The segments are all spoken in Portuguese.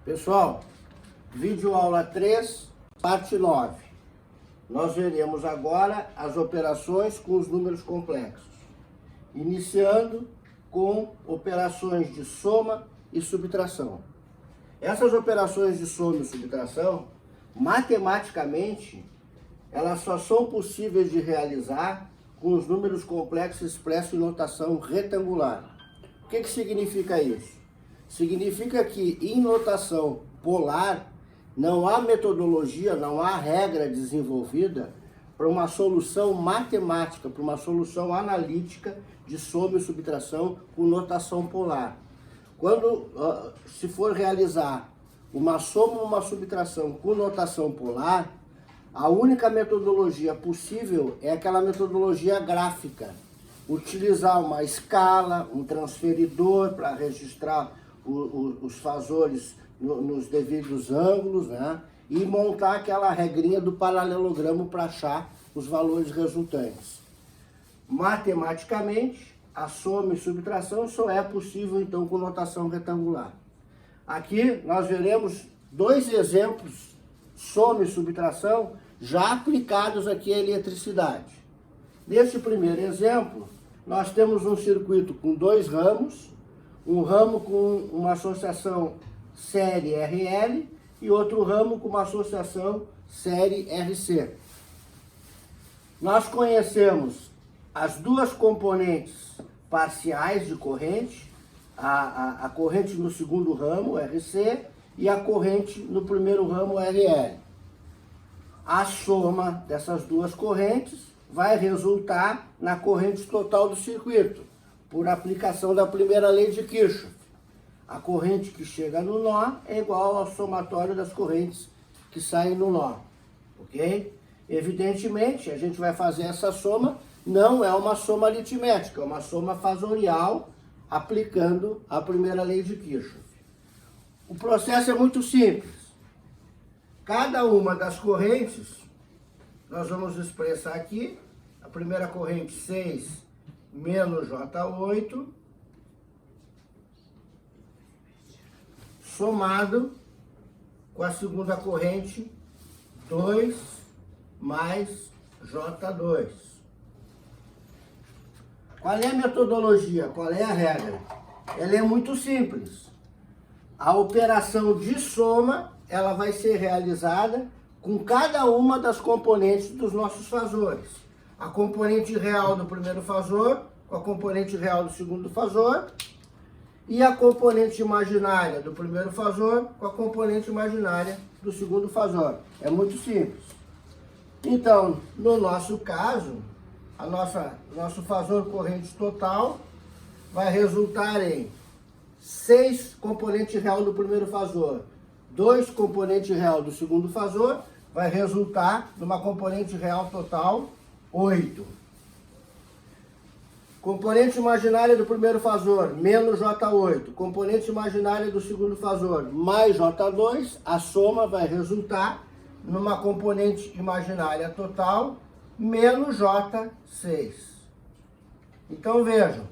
Pessoal, vídeo aula 3, parte 9. Nós veremos agora as operações com os números complexos, iniciando com operações de soma e subtração. Essas operações de soma e subtração, matematicamente, elas só são possíveis de realizar com os números complexos expressos em notação retangular. O que significa isso? Significa que em notação polar não há metodologia, não há regra desenvolvida para uma solução matemática, para uma solução analítica de soma e subtração com notação polar. Quando se for realizar uma soma ou uma subtração com notação polar, a única metodologia possível é aquela metodologia gráfica. Utilizar uma escala, um transferidor para registrar os fasores nos devidos ângulos, né? E montar aquela regrinha do paralelogramo para achar os valores resultantes. Matematicamente, a soma e subtração só é possível então com notação retangular. Aqui nós veremos dois exemplos, soma e subtração, já aplicados aqui à eletricidade. Neste primeiro exemplo, nós temos um circuito com dois ramos, um ramo com uma associação série RL e outro ramo com uma associação série RC. Nós conhecemos as duas componentes parciais de corrente, a corrente no segundo ramo, RC, e a corrente no primeiro ramo, RL. A soma dessas duas correntes vai resultar na corrente total do circuito, por aplicação da primeira lei de Kirchhoff. A corrente que chega no nó é igual ao somatório das correntes que saem no nó, ok? Evidentemente, a gente vai fazer essa soma, não é uma soma aritmética, é uma soma fasorial, aplicando a primeira lei de Kirchhoff. O processo é muito simples. Cada uma das correntes, nós vamos expressar aqui, a primeira corrente 6 menos J8, somado com a segunda corrente 2 mais J2. Qual é a metodologia? Qual é a regra? Ela é muito simples. A operação de soma, ela vai ser realizada com cada uma das componentes dos nossos fasores. A componente real do primeiro fasor, com a componente real do segundo fasor, e a componente imaginária do primeiro fasor com a componente imaginária do segundo fasor. É muito simples. Então, no nosso caso, nosso fasor corrente total vai resultar em 6 componente real do primeiro fasor, 2 componente real do segundo fasor, vai resultar numa componente real total 8. Componente imaginária do primeiro fasor, menos J8. Componente imaginária do segundo fasor, mais J2. A soma vai resultar numa componente imaginária total, menos J6. Então vejam,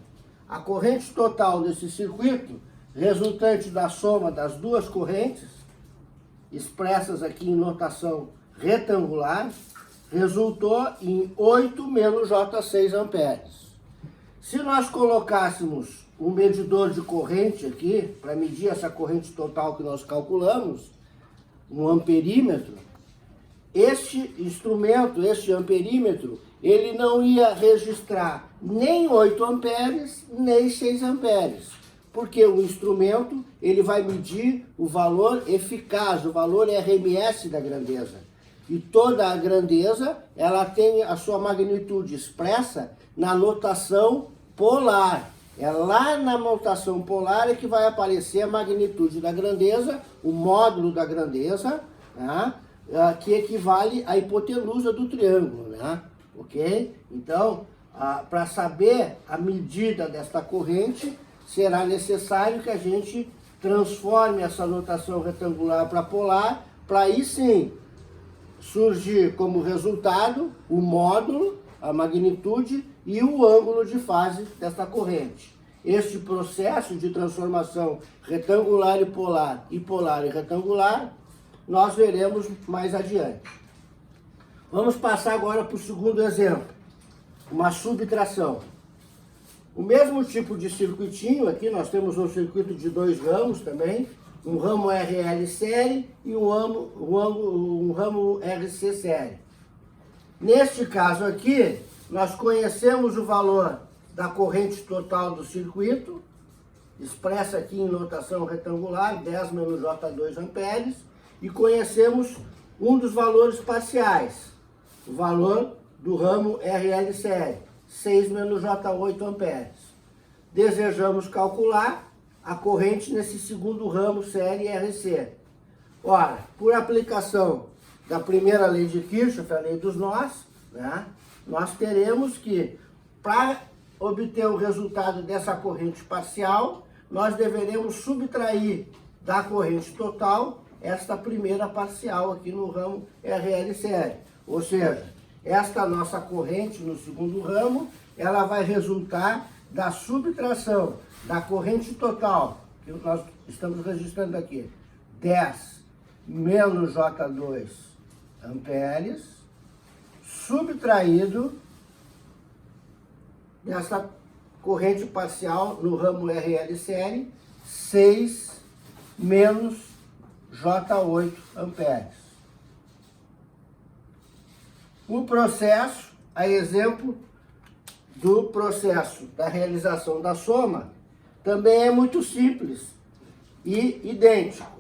a corrente total desse circuito, resultante da soma das duas correntes, expressas aqui em notação retangular, resultou em 8 menos J6 amperes. Se nós colocássemos um medidor de corrente aqui, para medir essa corrente total que nós calculamos, um amperímetro, este instrumento, este amperímetro, ele não ia registrar nem 8 amperes, nem 6 amperes, porque o instrumento ele vai medir o valor eficaz, o valor RMS da grandeza. E toda a grandeza, ela tem a sua magnitude expressa na notação polar. É lá na notação polar é que vai aparecer a magnitude da grandeza, o módulo da grandeza, né? Que equivale à hipotenusa do triângulo, né? Ok? Então, para saber a medida desta corrente, será necessário que a gente transforme essa notação retangular para polar, para aí sim surgir como resultado o módulo, a magnitude e o ângulo de fase desta corrente. este processo de transformação retangular e polar e retangular, nós veremos mais adiante. Vamos passar agora para o segundo exemplo, uma subtração. O mesmo tipo de circuitinho, aqui nós temos um circuito de 2 ramos também, um ramo RL série e um ramo RC série. Neste caso aqui, nós conhecemos o valor da corrente total do circuito, expressa aqui em notação retangular, 10 menos J2 amperes, e conhecemos um dos valores parciais, o valor do ramo RL série, 6 menos J8 amperes. Desejamos calcular a corrente nesse segundo ramo série RC. Ora, por aplicação da primeira lei de Kirchhoff, a lei dos nós, né, nós teremos que, para obter o resultado dessa corrente parcial, nós deveremos subtrair da corrente total esta primeira parcial aqui no ramo RL série. Ou seja, esta nossa corrente no segundo ramo, ela vai resultar da subtração da corrente total, que nós estamos registrando aqui, 10 menos J2 amperes, subtraído dessa corrente parcial no ramo RL série, 6 menos J8 amperes. O processo, a exemplo do processo da realização da soma, também é muito simples e idêntico.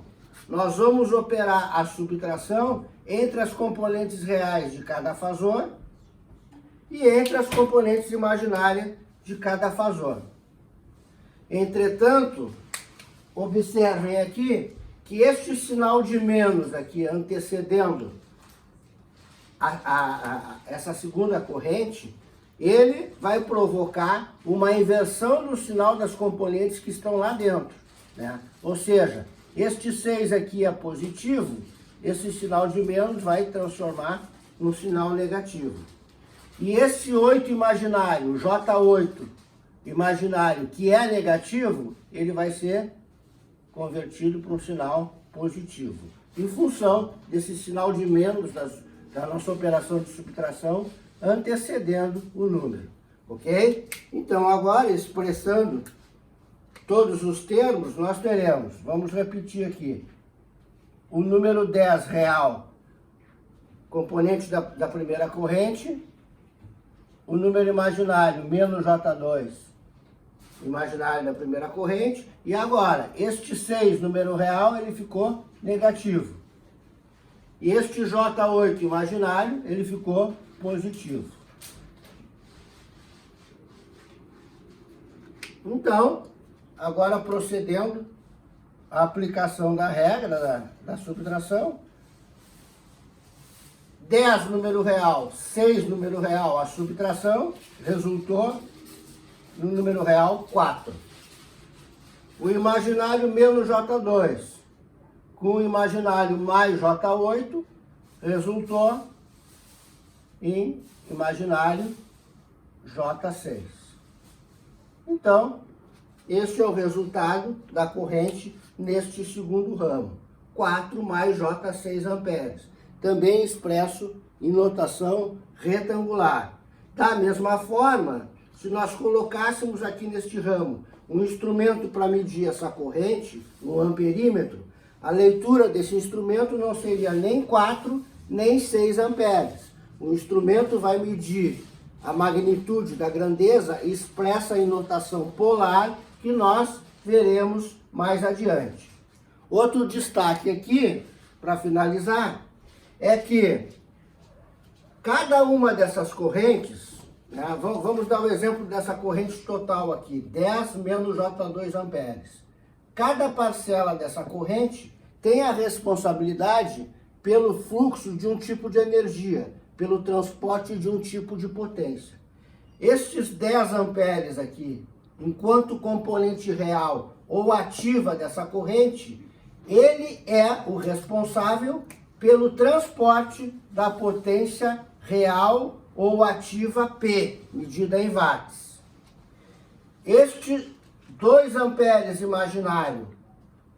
Nós vamos operar a subtração entre as componentes reais de cada fasor e entre as componentes imaginárias de cada fasor. Entretanto, observem aqui que este sinal de menos aqui antecedendo essa segunda corrente, ele vai provocar uma inversão no sinal das componentes que estão lá dentro, né? Ou seja, este 6 aqui é positivo, esse sinal de menos vai transformar no sinal negativo. E esse 8 imaginário, J8 imaginário, que é negativo, ele vai ser convertido para um sinal positivo, em função desse sinal de menos da nossa operação de subtração antecedendo o número, ok? Então, agora, expressando todos os termos, nós teremos, vamos repetir aqui, o número 10 real, componente da primeira corrente, o número imaginário menos J2, imaginário da primeira corrente, e agora, este 6, número real, ele ficou negativo. E este J8 imaginário, ele ficou positivo. Então, agora procedendo à aplicação da regra da subtração, 10 número real, 6 número real, a subtração resultou no número real 4. O imaginário menos J2 com o imaginário mais J8 resultou em imaginário J6. Então, este é o resultado da corrente neste segundo ramo. 4 mais J6 amperes. Também expresso em notação retangular. Da mesma forma, se nós colocássemos aqui neste ramo um instrumento para medir essa corrente, um amperímetro, a leitura desse instrumento não seria nem 4, nem 6 amperes. O instrumento vai medir a magnitude da grandeza expressa em notação polar, que nós veremos mais adiante. Outro destaque aqui, para finalizar, é que cada uma dessas correntes, né, vamos dar o exemplo dessa corrente total aqui, 10 menos J2 amperes. Cada parcela dessa corrente tem a responsabilidade pelo fluxo de um tipo de energia, pelo transporte de um tipo de potência. Estes 10 amperes aqui, enquanto componente real ou ativa dessa corrente, ele é o responsável pelo transporte da potência real ou ativa P, medida em watts. Este 2 amperes imaginário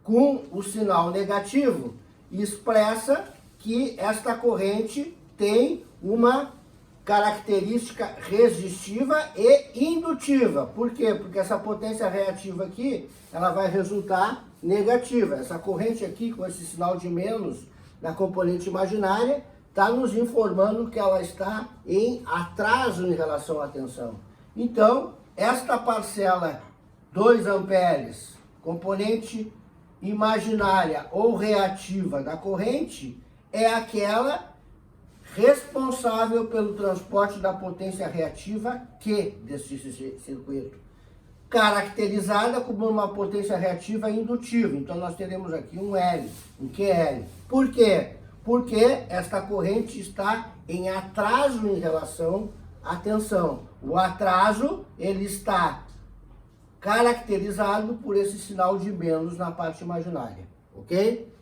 com o sinal negativo, expressa que esta corrente tem uma característica resistiva e indutiva. Por quê? Porque essa potência reativa aqui, ela vai resultar negativa. Essa corrente aqui, com esse sinal de menos na componente imaginária, está nos informando que ela está em atraso em relação à tensão. Então, esta parcela 2 amperes, componente imaginária ou reativa da corrente, é aquela responsável pelo transporte da potência reativa Q desse circuito, caracterizada como uma potência reativa indutiva. Então, nós teremos aqui um L, um QL. Por quê? Porque esta corrente está em atraso em relação à tensão. O atraso, ele está caracterizado por esse sinal de menos na parte imaginária, ok?